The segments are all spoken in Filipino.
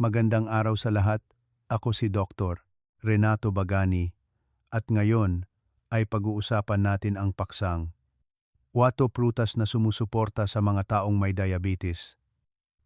Magandang araw sa lahat. Ako si Dr. Renato Bagani at ngayon ay pag-uusapan natin ang paksang Wato prutas na sumusuporta sa mga taong may diabetes,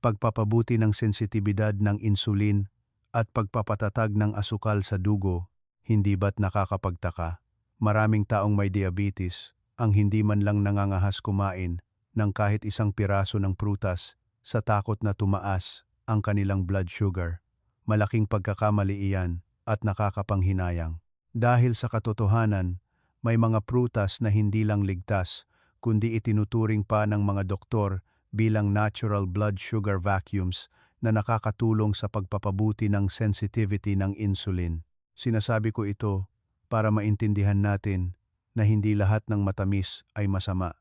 pagpapabuti ng sensitibidad ng insulin at pagpapatatag ng asukal sa dugo. Hindi ba't nakakapagtaka? Maraming taong may diabetes ang hindi man lang nangangahas kumain ng kahit isang piraso ng prutas sa takot na tumaas ang kanilang blood sugar. Malaking pagkakamali iyan at nakakapanghinayang. Dahil sa katotohanan, may mga prutas na hindi lang ligtas, kundi itinuturing pa ng mga doktor bilang natural blood sugar vacuums na nakakatulong sa pagpapabuti ng sensitivity ng insulin. Sinasabi ko ito para maintindihan natin na hindi lahat ng matamis ay masama.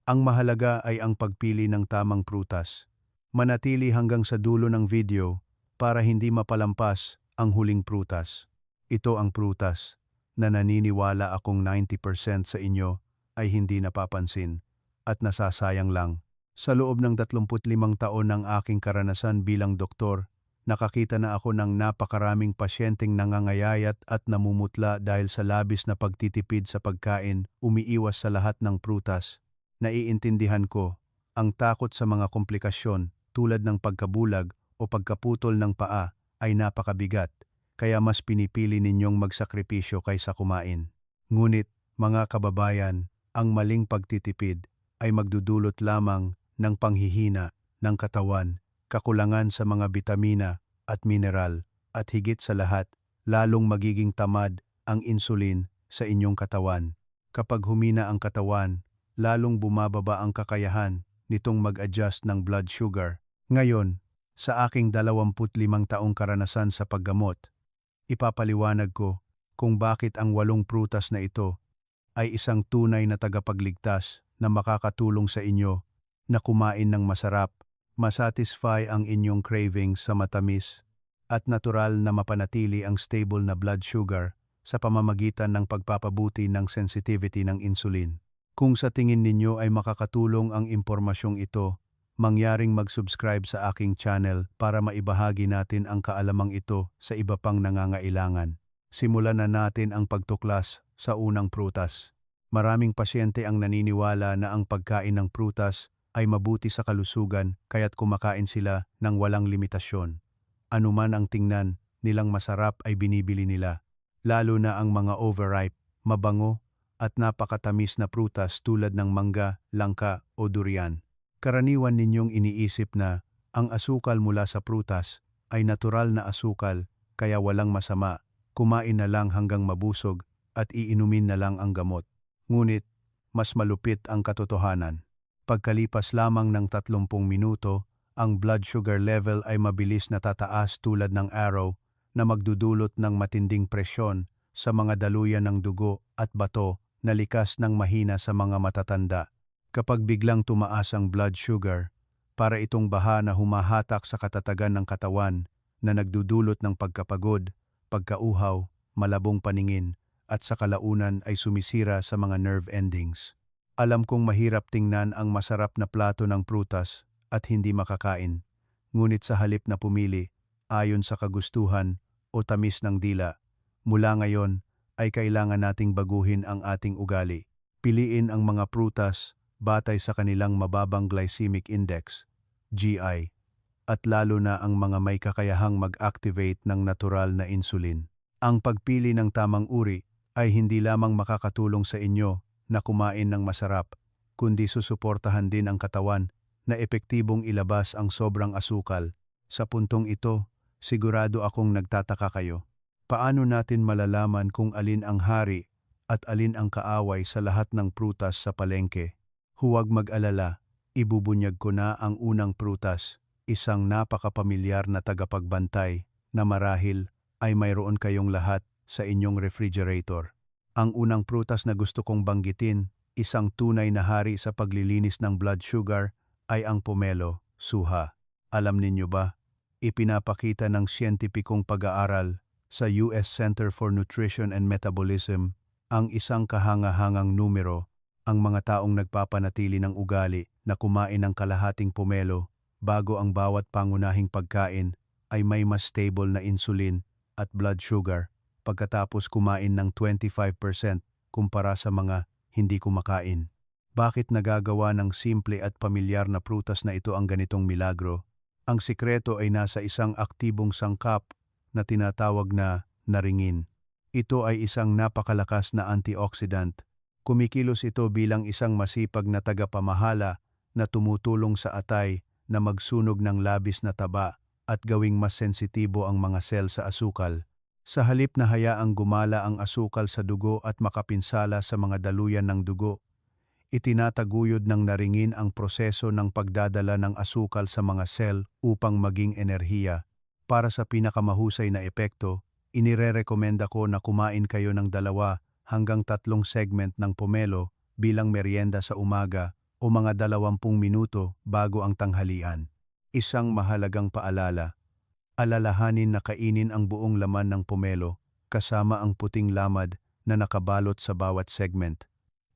Ang mahalaga ay ang pagpili ng tamang prutas. Manatili hanggang sa dulo ng video para hindi mapalampas ang huling prutas. Ito ang prutas na naniniwala akong 90% sa inyo ay hindi napapansin at nasasayang lang. Sa loob ng 35 taon ng aking karanasan bilang doktor, nakakita na ako ng napakaraming pasyenteng nangangayayat at namumutla dahil sa labis na pagtitipid sa pagkain, umiiwas sa lahat ng prutas. Naiintindihan ko ang takot sa mga komplikasyon tulad ng pagkabulag o pagkaputol ng paa ay napakabigat, kaya mas pinipili ninyong magsakripisyo kaysa kumain. Ngunit, mga kababayan, ang maling pagtitipid ay magdudulot lamang ng panghihina ng katawan, kakulangan sa mga bitamina at mineral, at higit sa lahat, lalong magiging tamad ang insulin sa inyong katawan. Kapag humina ang katawan, lalong bumababa ang kakayahan nitong mag-adjust ng blood sugar. Ngayon, sa aking 25 taong karanasan sa paggamot, ipapaliwanag ko kung bakit ang 8 prutas na ito ay isang tunay na tagapagligtas na makakatulong sa inyo na kumain ng masarap, masatisfy ang inyong cravings sa matamis, at natural na mapanatili ang stable na blood sugar sa pamamagitan ng pagpapabuti ng sensitivity ng insulin. Kung sa tingin ninyo ay makakatulong ang impormasyong ito, mangyaring mag-subscribe sa aking channel para maibahagi natin ang kaalamang ito sa iba pang nangangailangan. Simulan na natin ang pagtuklas sa unang prutas. Maraming pasyente ang naniniwala na ang pagkain ng prutas ay mabuti sa kalusugan kaya't kumakain sila ng walang limitasyon. Anuman ang tingnan nilang masarap ay binibili nila, lalo na ang mga overripe, mabango at napakatamis na prutas tulad ng mangga, langka o durian. Karaniwan ninyong iniisip na ang asukal mula sa prutas ay natural na asukal kaya walang masama, kumain na lang hanggang mabusog at iinumin na lang ang gamot. Ngunit, mas malupit ang katotohanan. Pagkalipas lamang ng 30 minuto, ang blood sugar level ay mabilis na tataas tulad ng arrow na magdudulot ng matinding presyon sa mga daluyan ng dugo at bato na likas ng mahina sa mga matatanda. Kapag biglang tumaas ang blood sugar, para itong baha na humahatak sa katatagan ng katawan na nagdudulot ng pagkapagod, pagkauhaw, malabong paningin, at sa kalaunan ay sumisira sa mga nerve endings. Alam kong mahirap tingnan ang masarap na plato ng prutas at hindi makakain, ngunit sa halip na pumili, ayon sa kagustuhan o tamis ng dila, mula ngayon ay kailangan nating baguhin ang ating ugali. Piliin ang mga prutas batay sa kanilang mababang glycemic index, GI, at lalo na ang mga may kakayahang mag-activate ng natural na insulin. Ang pagpili ng tamang uri ay hindi lamang makakatulong sa inyo na kumain ng masarap, kundi susuportahan din ang katawan na epektibong ilabas ang sobrang asukal. Sa puntong ito, sigurado akong nagtataka kayo. Paano natin malalaman kung alin ang hari at alin ang kaaway sa lahat ng prutas sa palengke? Huwag mag-alala, ibubunyag ko na ang unang prutas, isang napakapamilyar na tagapagbantay na marahil ay mayroon kayong lahat sa inyong refrigerator. Ang unang prutas na gusto kong banggitin, isang tunay na hari sa paglilinis ng blood sugar, ay ang pomelo, suha. Alam ninyo ba, ipinapakita ng siyentipikong pag-aaral sa US Center for Nutrition and Metabolism ang isang kahangahangang numero, ang mga taong nagpapanatili ng ugali na kumain ng kalahating pomelo bago ang bawat pangunahing pagkain ay may mas stable na insulin at blood sugar pagkatapos kumain ng 25% kumpara sa mga hindi kumakain. Bakit nagagawa ng simple at pamilyar na prutas na ito ang ganitong milagro? Ang sikreto ay nasa isang aktibong sangkap na tinatawag na naringin. Ito ay isang napakalakas na antioxidant. Kumikilos ito bilang isang masipag na tagapamahala na tumutulong sa atay na magsunog ng labis na taba at gawing mas sensitibo ang mga sel sa asukal. Sa halip na hayaang gumala ang asukal sa dugo at makapinsala sa mga daluyan ng dugo, itinataguyod ng naringin ang proseso ng pagdadala ng asukal sa mga sel upang maging enerhiya. Para sa pinakamahusay na epekto, inirerekomenda ko na kumain kayo ng 2 hanggang 3 segment ng pomelo bilang merienda sa umaga o mga 20 minuto bago ang tanghalian. Isang mahalagang paalala, alalahanin na kainin ang buong laman ng pomelo kasama ang puting lamad na nakabalot sa bawat segment.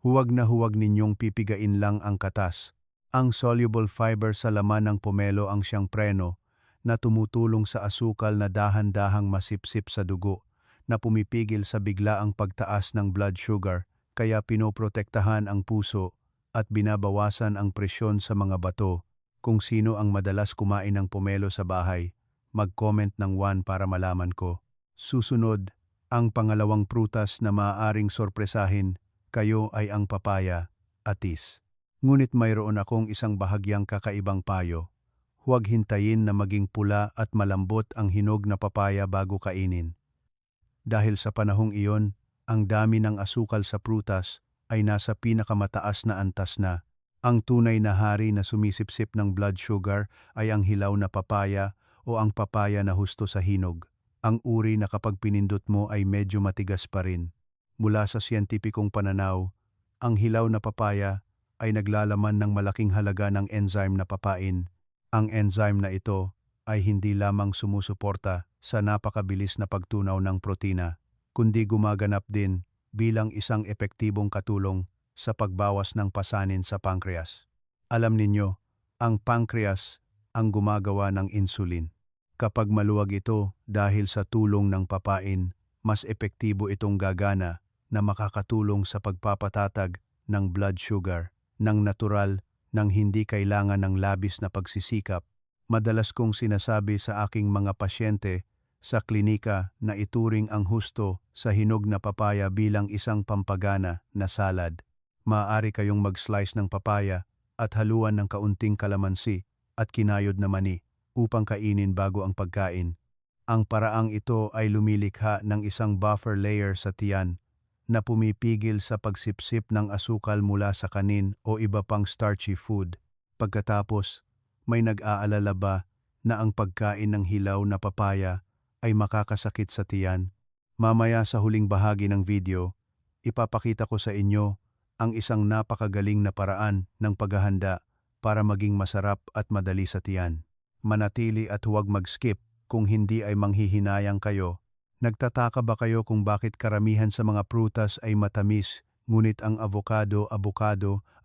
Huwag na huwag ninyong pipigain lang ang katas. Ang soluble fiber sa laman ng pomelo ang siyang preno na tumutulong sa asukal na dahan-dahang masipsip sa dugo na pumipigil sa biglaang pagtaas ng blood sugar kaya pinoprotektahan ang puso at binabawasan ang presyon sa mga bato. Kung sino ang madalas kumain ng pomelo sa bahay, mag-comment ng 1 para malaman ko. Susunod, ang pangalawang prutas na maaaring sorpresahin kayo ay ang papaya, atis. Ngunit mayroon akong isang bahagyang kakaibang payo. Huwag hintayin na maging pula at malambot ang hinog na papaya bago kainin. Dahil sa panahong iyon, ang dami ng asukal sa prutas ay nasa pinakamataas na antas na. Ang tunay na hari na sumisipsip ng blood sugar ay ang hilaw na papaya o ang papaya na husto sa hinog. Ang uri na kapag pinindot mo ay medyo matigas pa rin. Mula sa siyentipikong pananaw, ang hilaw na papaya ay naglalaman ng malaking halaga ng enzyme na papain. Ang enzyme na ito ay hindi lamang sumusuporta sa napakabilis na pagtunaw ng protina, kundi gumaganap din bilang isang epektibong katulong sa pagbawas ng pasanin sa pancreas. Alam ninyo, ang pancreas ang gumagawa ng insulin. Kapag maluwag ito dahil sa tulong ng papain, mas epektibo itong gagana na makakatulong sa pagpapatatag ng blood sugar, ng natural, ng hindi kailangan ng labis na pagsisikap. Madalas kong sinasabi sa aking mga pasyente sa klinika na ituring ang husto sa hinog na papaya bilang isang pampagana na salad. Maaari kayong mag-slice ng papaya at haluan ng kaunting kalamansi at kinayod na mani upang kainin bago ang pagkain. Ang paraang ito ay lumilikha ng isang buffer layer sa tiyan na pumipigil sa pagsipsip ng asukal mula sa kanin o iba pang starchy food. Pagkatapos, may nag-aalala ba na ang pagkain ng hilaw na papaya ay makakasakit sa tiyan? Mamaya sa huling bahagi ng video, ipapakita ko sa inyo ang isang napakagaling na paraan ng paghahanda para maging masarap at madali sa tiyan. Manatili at huwag mag-skip kung hindi ay manghihinayang kayo. Nagtataka ba kayo kung bakit karamihan sa mga prutas ay matamis, ngunit ang avocado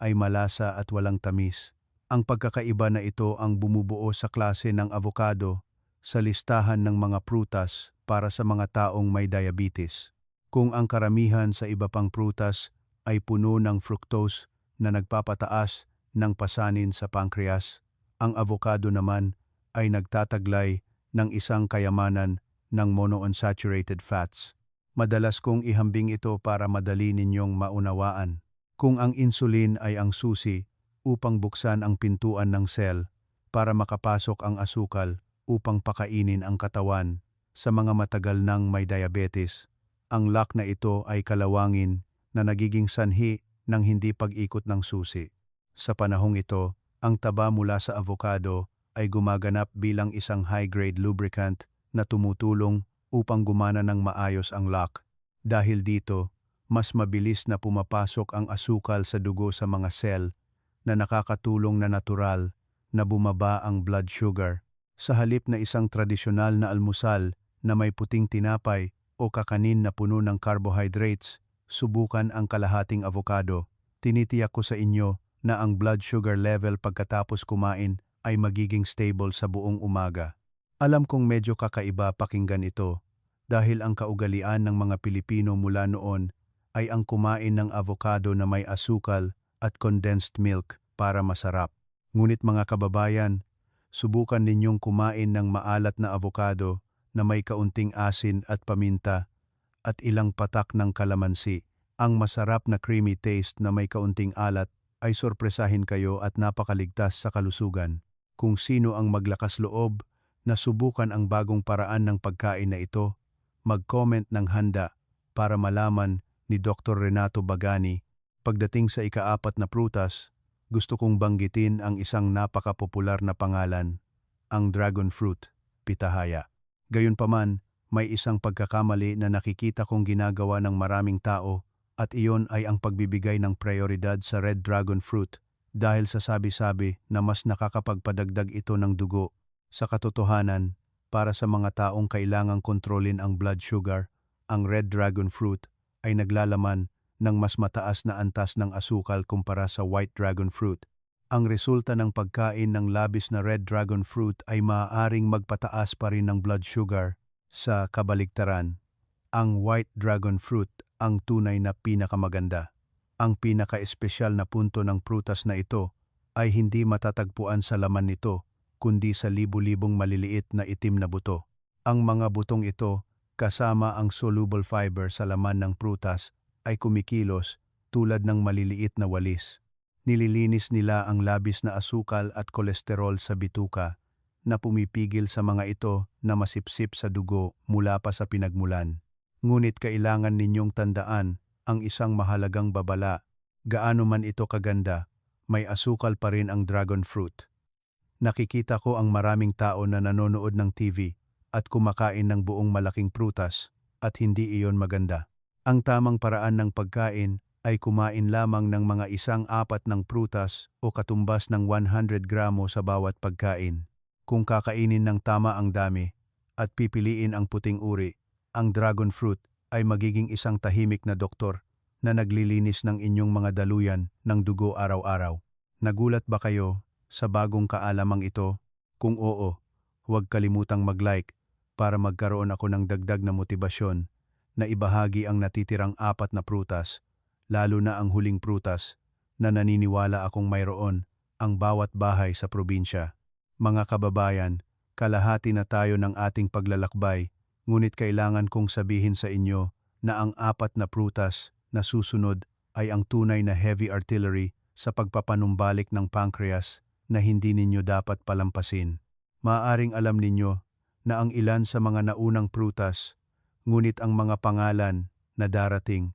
ay malasa at walang tamis? Ang pagkakaiba na ito ang bumubuo sa klase ng avocado sa listahan ng mga prutas para sa mga taong may diabetes. Kung ang karamihan sa iba pang prutas ay puno ng fructose na nagpapataas ng pasanin sa pancreas, ang avocado naman ay nagtataglay ng isang kayamanan ng monounsaturated fats. Madalas kong ihambing ito para madali ninyong maunawaan. Kung ang insulin ay ang susi upang buksan ang pintuan ng sel para makapasok ang asukal upang pakainin ang katawan sa mga matagal nang may diabetes, ang lock na ito ay kalawangin na nagiging sanhi ng hindi pag-ikot ng susi. Sa panahong ito, ang taba mula sa avocado ay gumaganap bilang isang high-grade lubricant na tumutulong upang gumana ng maayos ang lock. Dahil dito, mas mabilis na pumapasok ang asukal sa dugo sa mga sel na nakakatulong na natural na bumaba ang blood sugar. Sa halip na isang tradisyonal na almusal na may puting tinapay o kakanin na puno ng carbohydrates, subukan ang kalahating avocado. Tinitiyak ko sa inyo na ang blood sugar level pagkatapos kumain ay magiging stable sa buong umaga. Alam kong medyo kakaiba pakinggan ito dahil ang kaugalian ng mga Pilipino mula noon ay ang kumain ng avocado na may asukal at condensed milk para masarap. Ngunit mga kababayan, subukan ninyong kumain ng maalat na avocado na may kaunting asin at paminta at ilang patak ng kalamansi. Ang masarap na creamy taste na may kaunting alat ay sorpresahin kayo at napakaligtas sa kalusugan. Kung sino ang maglakas loob na subukan ang bagong paraan ng pagkain na ito, mag-comment ng handa para malaman ni Dr. Renato Bagani. Pagdating sa ika-4 na prutas, gusto kong banggitin ang isang napakapopular na pangalan, ang dragon fruit, pitahaya. Gayunpaman, may isang pagkakamali na nakikita kong ginagawa ng maraming tao at iyon ay ang pagbibigay ng prioridad sa red dragon fruit dahil sa sabi-sabi na mas nakakapagpadagdag ito ng dugo. Sa katotohanan, para sa mga taong kailangang kontrolin ang blood sugar, ang red dragon fruit ay naglalaman ng mas mataas na antas ng asukal kumpara sa white dragon fruit. Ang resulta ng pagkain ng labis na red dragon fruit ay maaaring magpataas pa rin ng blood sugar. Sa kabaligtaran, ang white dragon fruit ang tunay na pinakamaganda. Ang pinaka-espesyal na punto ng prutas na ito ay hindi matatagpuan sa laman nito, kundi sa libu-libong maliliit na itim na buto. Ang mga butong ito, kasama ang soluble fiber sa laman ng prutas, ay kumikilos tulad ng maliliit na walis. Nililinis nila ang labis na asukal at kolesterol sa bituka na pumipigil sa mga ito na masipsip sa dugo mula pa sa pinagmulan. Ngunit kailangan ninyong tandaan ang isang mahalagang babala. Gaano man ito kaganda, may asukal pa rin ang dragon fruit. Nakikita ko ang maraming tao na nanonood ng TV at kumakain ng buong malaking prutas at hindi iyon maganda. Ang tamang paraan ng pagkain ay kumain lamang ng mga 1-4 ng prutas o katumbas ng 100 gramo sa bawat pagkain. Kung kakainin ng tama ang dami at pipiliin ang puting uri, ang dragon fruit ay magiging isang tahimik na doktor na naglilinis ng inyong mga daluyan ng dugo araw-araw. Nagulat ba kayo sa bagong kaalamang ito? Kung oo, huwag kalimutang mag-like para magkaroon ako ng dagdag na motibasyon na ibahagi ang natitirang 4 na prutas, lalo na ang huling prutas na naniniwala akong mayroon ang bawat bahay sa probinsya. Mga kababayan, kalahati na tayo ng ating paglalakbay, ngunit kailangan kong sabihin sa inyo na ang 4 na prutas na susunod ay ang tunay na heavy artillery sa pagpapanumbalik ng pancreas na hindi ninyo dapat palampasin. Maaaring alam ninyo na ang ilan sa mga naunang prutas, ngunit ang mga pangalan na darating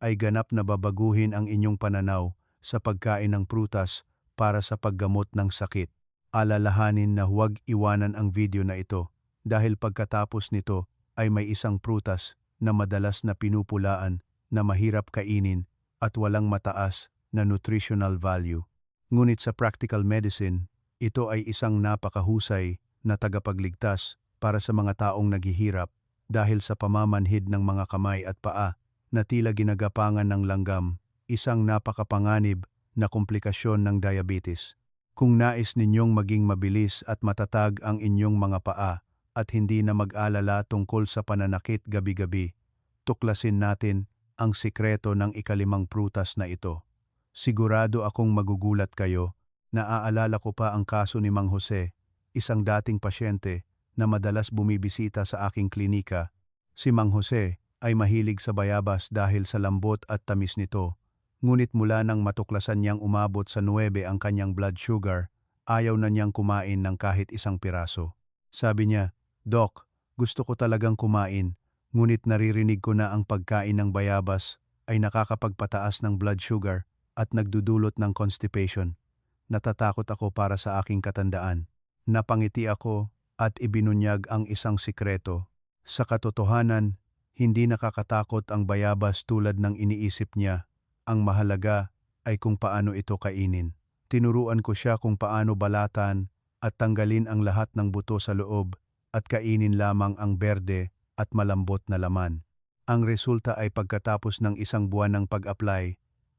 ay ganap na babaguhin ang inyong pananaw sa pagkain ng prutas para sa paggamot ng sakit. Alalahanin na huwag iwanan ang video na ito dahil pagkatapos nito ay may isang prutas na madalas na pinupulaan na mahirap kainin at walang mataas na nutritional value. Ngunit sa practical medicine, ito ay isang napakahusay na tagapagligtas para sa mga taong naghihirap dahil sa pamamanhid ng mga kamay at paa na tila ginagapangan ng langgam, isang napakapanganib na komplikasyon ng diabetes. Kung nais ninyong maging mabilis at matatag ang inyong mga paa at hindi na mag-alala tungkol sa pananakit gabi-gabi, tuklasin natin ang sikreto ng ika-5 prutas na ito. Sigurado akong magugulat kayo. Naaalala ko pa ang kaso ni Mang Jose, isang dating pasyente na madalas bumibisita sa aking klinika. Si Mang Jose ay mahilig sa bayabas dahil sa lambot at tamis nito. Ngunit mula nang matuklasan niyang umabot sa 9 ang kanyang blood sugar, ayaw na niyang kumain ng kahit isang piraso. Sabi niya, "Doc, gusto ko talagang kumain, ngunit naririnig ko na ang pagkain ng bayabas ay nakakapagpataas ng blood sugar at nagdudulot ng constipation. Natatakot ako para sa aking katandaan." Napangiti ako at ibinunyag ang isang sikreto. Sa katotohanan, hindi nakakatakot ang bayabas tulad ng iniisip niya. Ang mahalaga ay kung paano ito kainin. Tinuruan ko siya kung paano balatan at tanggalin ang lahat ng buto sa loob at kainin lamang ang berde at malambot na laman. Ang resulta ay pagkatapos ng 1 buwan ng pag-apply,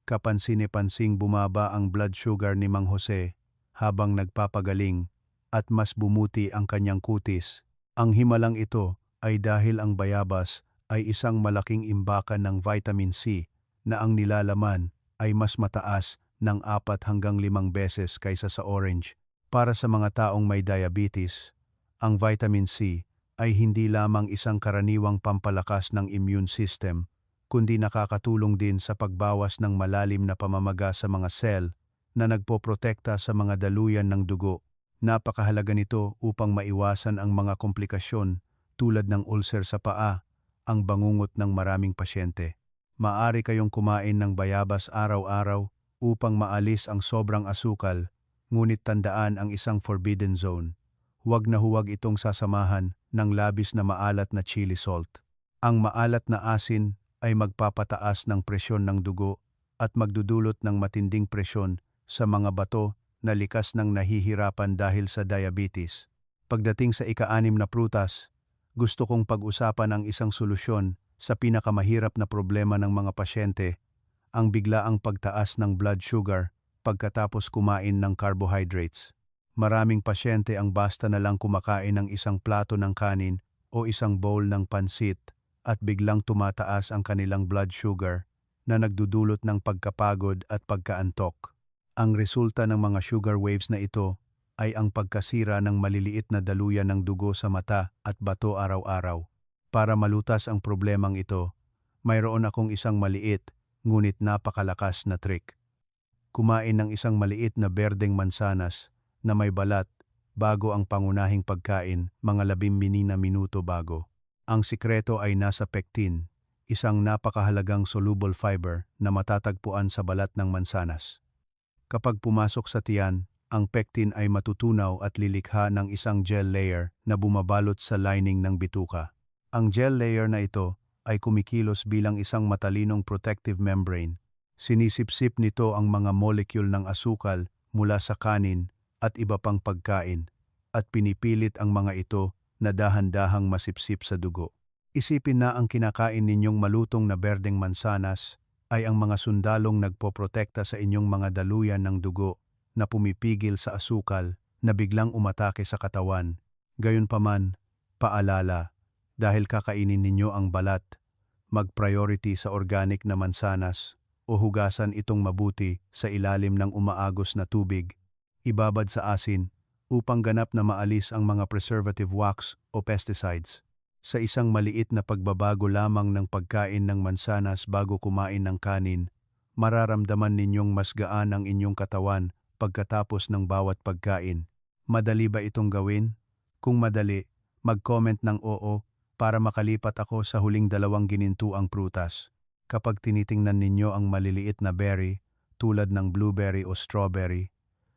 kapansin-pansing bumaba ang blood sugar ni Mang Jose habang nagpapagaling at mas bumuti ang kanyang kutis Ang himalang ito ay dahil ang bayabas ay isang malaking imbakan ng vitamin C na ang nilalaman ay mas mataas ng 4 hanggang 5 beses kaysa sa orange. Para sa mga taong may diabetes, ang vitamin C ay hindi lamang isang karaniwang pampalakas ng immune system, kundi nakakatulong din sa pagbawas ng malalim na pamamaga sa mga cell na nagpoprotekta sa mga daluyan ng dugo. Napakahalaga nito upang maiwasan ang mga komplikasyon tulad ng ulcer sa paa, ang bangungot ng maraming pasyente. Maaari kayong kumain ng bayabas araw-araw upang maalis ang sobrang asukal, ngunit tandaan ang isang forbidden zone. Huwag na huwag itong sasamahan ng labis na maalat na chili salt. Ang maalat na asin ay magpapataas ng presyon ng dugo at magdudulot ng matinding presyon sa mga bato na likas ng nahihirapan dahil sa diabetes. Pagdating sa ika-6 na prutas, gusto kong pag-usapan ang isang solusyon sa pinakamahirap na problema ng mga pasyente, ang biglaang pagtaas ng blood sugar pagkatapos kumain ng carbohydrates. Maraming pasyente ang basta na lang kumakain ng isang plato ng kanin o isang bowl ng pansit at biglang tumataas ang kanilang blood sugar na nagdudulot ng pagkapagod at pagkaantok. Ang resulta ng mga sugar waves na ito ay ang pagkasira ng maliliit na daluyan ng dugo sa mata at bato araw-araw. Para malutas ang problemang ito, mayroon akong isang maliit ngunit napakalakas na trick. Kumain ng isang maliit na berdeng mansanas na may balat bago ang pangunahing pagkain mga 10 na minuto bago. Ang sikreto ay nasa pectin, isang napakahalagang soluble fiber na matatagpuan sa balat ng mansanas. Kapag pumasok sa tiyan, ang pectin ay matutunaw at lilikha ng isang gel layer na bumabalot sa lining ng bituka. Ang gel layer na ito ay kumikilos bilang isang matalinong protective membrane. Sinisipsip nito ang mga molecule ng asukal mula sa kanin at iba pang pagkain at pinipilit ang mga ito na dahan-dahang masipsip sa dugo. Isipin na ang kinakain ninyong malutong na berdeng mansanas ay ang mga sundalong nagpoprotekta sa inyong mga daluyan ng dugo na pumipigil sa asukal na biglang umatake sa katawan. Gayunpaman, paalala, dahil kakainin ninyo ang balat, mag-priority sa organic na mansanas o hugasan itong mabuti sa ilalim ng umaagos na tubig, ibabad sa asin upang ganap na maalis ang mga preservative wax o pesticides. Sa isang maliit na pagbabago lamang ng pagkain ng mansanas bago kumain ng kanin, mararamdaman ninyong mas gaan ang inyong katawan pagkatapos ng bawat pagkain. Madali ba itong gawin? Kung madali, mag-comment ng oo para makalipat ako sa huling 2 ginintuang prutas. Kapag tinitingnan ninyo ang maliliit na berry, tulad ng blueberry o strawberry,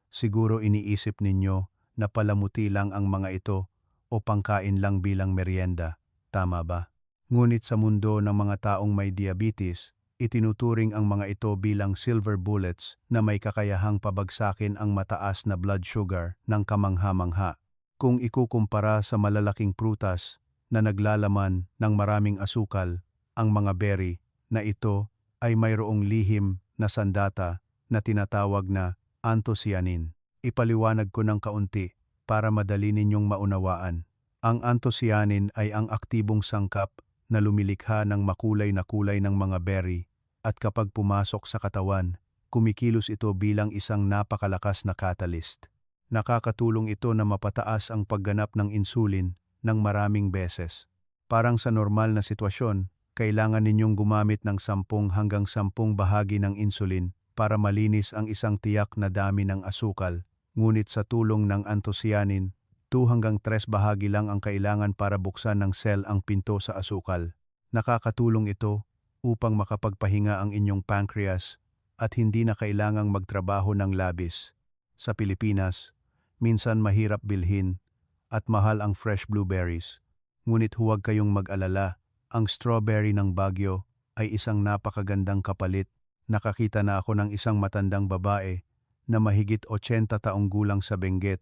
siguro iniisip ninyo na palamuti lang ang mga ito o pangkain lang bilang merienda, tama ba? Ngunit sa mundo ng mga taong may diabetes, itinuturing ang mga ito bilang silver bullets na may kakayahang pabagsakin ang mataas na blood sugar ng kamangha-mangha. Kung ikukumpara sa malalaking prutas na naglalaman ng maraming asukal, ang mga berry na ito ay mayroong lihim na sandata na tinatawag na anthocyanin. Ipaliwanag ko ng kaunti para madali ninyong maunawaan. Ang anthocyanin ay ang aktibong sangkap na lumilikha ng makulay na kulay ng mga berry at kapag pumasok sa katawan, kumikilos ito bilang isang napakalakas na catalyst. Nakakatulong ito na mapataas ang pagganap ng insulin ng maraming beses. Parang sa normal na sitwasyon, kailangan ninyong gumamit ng 10 hanggang 10 bahagi ng insulin para malinis ang isang tiyak na dami ng asukal. Ngunit sa tulong ng anthocyanin, 2 hanggang 3 bahagi lang ang kailangan para buksan ng cell ang pinto sa asukal. Nakakatulong ito upang makapagpahinga ang inyong pancreas at hindi na kailangang magtrabaho ng labis. Sa Pilipinas, minsan mahirap bilhin at mahal ang fresh blueberries. Ngunit huwag kayong mag-alala, ang strawberry ng Baguio ay isang napakagandang kapalit. Nakakita na ako ng isang matandang babae na mahigit 80 taong gulang sa Benguet,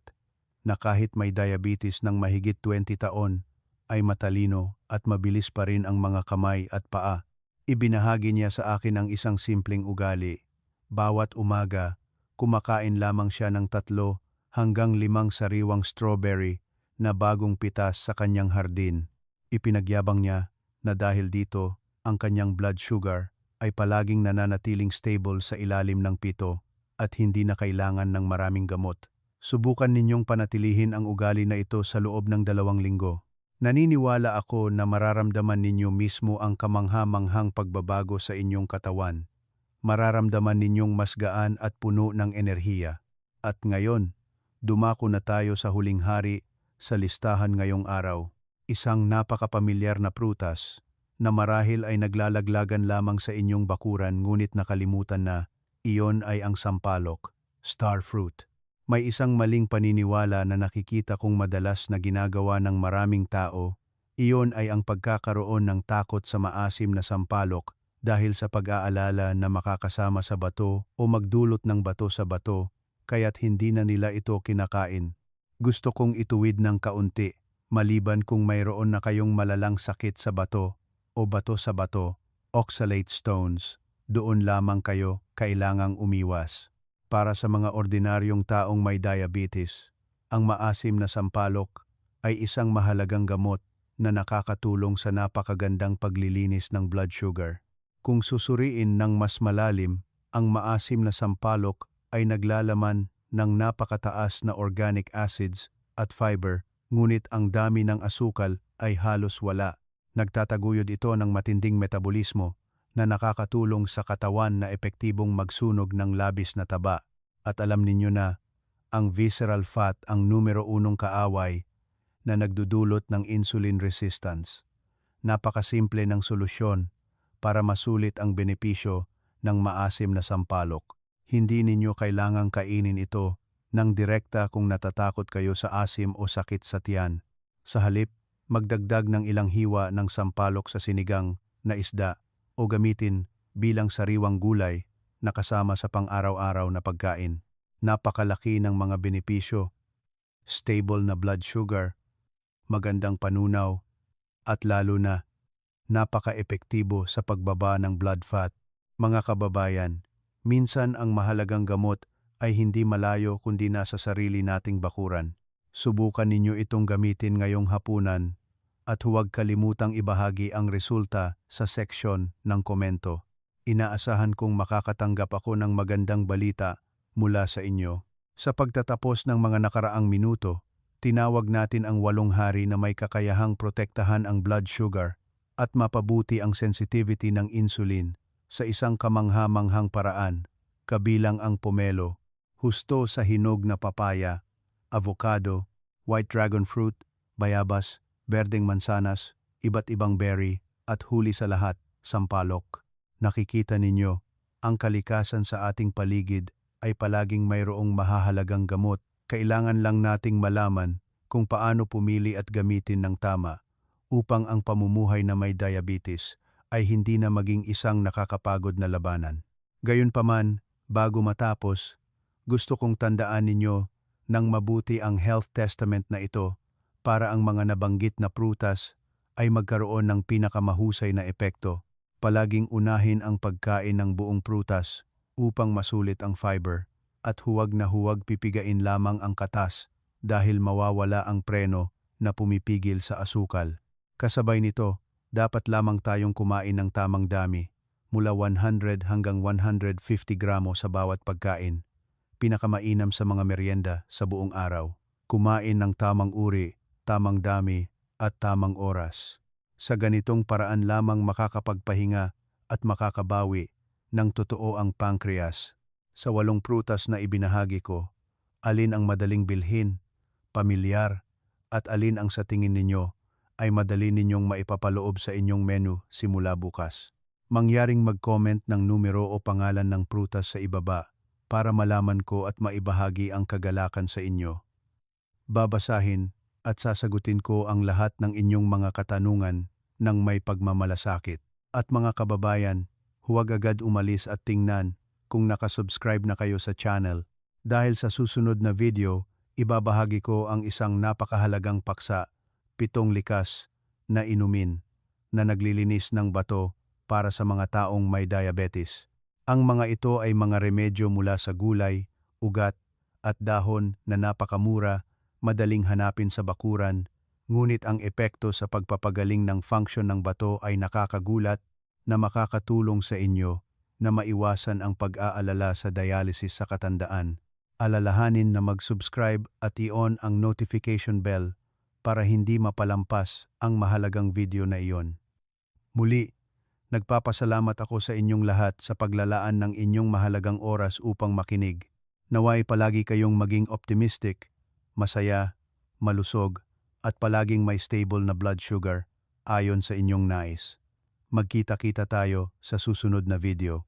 na kahit may diabetes ng mahigit 20 taon, ay matalino at mabilis pa rin ang mga kamay at paa. Ibinahagi niya sa akin ang isang simpleng ugali. Bawat umaga, kumakain lamang siya ng 3 hanggang 5 sariwang strawberry na bagong pitas sa kanyang hardin. Ipinagyabang niya na dahil dito, ang kanyang blood sugar ay palaging nananatiling stable sa ilalim ng 7 at hindi na kailangan ng maraming gamot. Subukan ninyong panatilihin ang ugali na ito sa loob ng 2 linggo. Naniniwala ako na mararamdaman ninyo mismo ang kamangha-manghang pagbabago sa inyong katawan. Mararamdaman ninyong mas gaan at puno ng enerhiya. At ngayon, dumako na tayo sa huling hari sa listahan ngayong araw. Isang napakapamilyar na prutas na marahil ay naglalaglagan lamang sa inyong bakuran ngunit nakalimutan na iyon ay ang sampalok, star fruit. May isang maling paniniwala na nakikita kong madalas na ginagawa ng maraming tao, iyon ay ang pagkakaroon ng takot sa maasim na sampalok dahil sa pag-aalala na makakasama sa bato o magdulot ng bato sa bato, kaya't hindi na nila ito kinakain. Gusto kong ituwid ng kaunti, maliban kung mayroon na kayong malalang sakit sa bato o bato sa bato, oxalate stones, doon lamang kayo kailangang umiwas. Para sa mga ordinaryong taong may diabetes, ang maasim na sampalok ay isang mahalagang gamot na nakakatulong sa napakagandang paglilinis ng blood sugar. Kung susuriin ng mas malalim, ang maasim na sampalok ay naglalaman ng napakataas na organic acids at fiber, ngunit ang dami ng asukal ay halos wala. Nagtataguyod ito ng matinding metabolismo na nakakatulong sa katawan na epektibong magsunog ng labis na taba. At alam ninyo na, ang visceral fat ang numero 1 kaaway na nagdudulot ng insulin resistance. Napakasimple ng solusyon para masulit ang benepisyo ng maasim na sampalok. Hindi ninyo kailangang kainin ito ng direkta kung natatakot kayo sa asim o sakit sa tiyan. Sa halip, magdagdag ng ilang hiwa ng sampalok sa sinigang na isda o gamitin bilang sariwang gulay na kasama sa pang-araw-araw na pagkain. Napakalaki ng mga benepisyo, stable na blood sugar, magandang panunaw, at lalo na napaka-epektibo sa pagbaba ng blood fat. Mga kababayan, minsan ang mahalagang gamot ay hindi malayo kundi nasa sarili nating bakuran. Subukan ninyo itong gamitin ngayong hapunan at huwag kalimutang ibahagi ang resulta sa seksyon ng komento. Inaasahan kong makakatanggap ako ng magandang balita mula sa inyo. Sa pagtatapos ng mga nakaraang minuto, tinawag natin ang 8 hari na may kakayahang protektahan ang blood sugar at mapabuti ang sensitivity ng insulin sa isang kamangha-manghang paraan, kabilang ang pomelo, husto sa hinog na papaya, avocado, white dragon fruit, bayabas, berdeng mansanas, iba't ibang berry, at huli sa lahat, sampalok. Nakikita ninyo, ang kalikasan sa ating paligid ay palaging mayroong mahahalagang gamot. Kailangan lang nating malaman kung paano pumili at gamitin ng tama upang ang pamumuhay na may diabetes ay hindi na maging isang nakakapagod na labanan. Gayunpaman, bago matapos, gusto kong tandaan ninyo ng mabuti ang health testament na ito para ang mga nabanggit na prutas ay magkaroon ng pinakamahusay na epekto. Palaging unahin ang pagkain ng buong prutas upang masulit ang fiber at huwag na huwag pipigain lamang ang katas dahil mawawala ang preno na pumipigil sa asukal. Kasabay nito, dapat lamang tayong kumain ng tamang dami, mula 100 hanggang 150 gramo sa bawat pagkain. Pinakamainam sa mga merienda sa buong araw. Kumain ng tamang uri, tamang dami, at tamang oras. Sa ganitong paraan lamang makakapagpahinga at makakabawi ng totoo ang pancreas. Sa 8 prutas na ibinahagi ko, alin ang madaling bilhin, pamilyar, at alin ang sa tingin ninyo ay madali ninyong maipapaloob sa inyong menu simula bukas. Mangyaring mag-comment ng numero o pangalan ng prutas sa ibaba para malaman ko at maibahagi ang kagalakan sa inyo. Babasahin at sasagutin ko ang lahat ng inyong mga katanungan ng may pagmamalasakit. At mga kababayan, huwag agad umalis at tingnan kung nakasubscribe na kayo sa channel dahil sa susunod na video, ibabahagi ko ang isang napakahalagang paksa, 7 likas na inumin na naglilinis ng bato para sa mga taong may diabetes. Ang mga ito ay mga remedyo mula sa gulay, ugat, at dahon na napakamura madaling hanapin sa bakuran, ngunit ang epekto sa pagpapagaling ng function ng bato ay nakakagulat na makakatulong sa inyo na maiwasan ang pag-aalala sa dialysis sa katandaan. Alalahanin na mag-subscribe at i-on ang notification bell para hindi mapalampas ang mahalagang video na iyon. Muli, nagpapasalamat ako sa inyong lahat sa paglalaan ng inyong mahalagang oras upang makinig. Naway palagi kayong maging optimistic, masaya, malusog, at palaging may stable na blood sugar ayon sa inyong nais. Magkita-kita tayo sa susunod na video.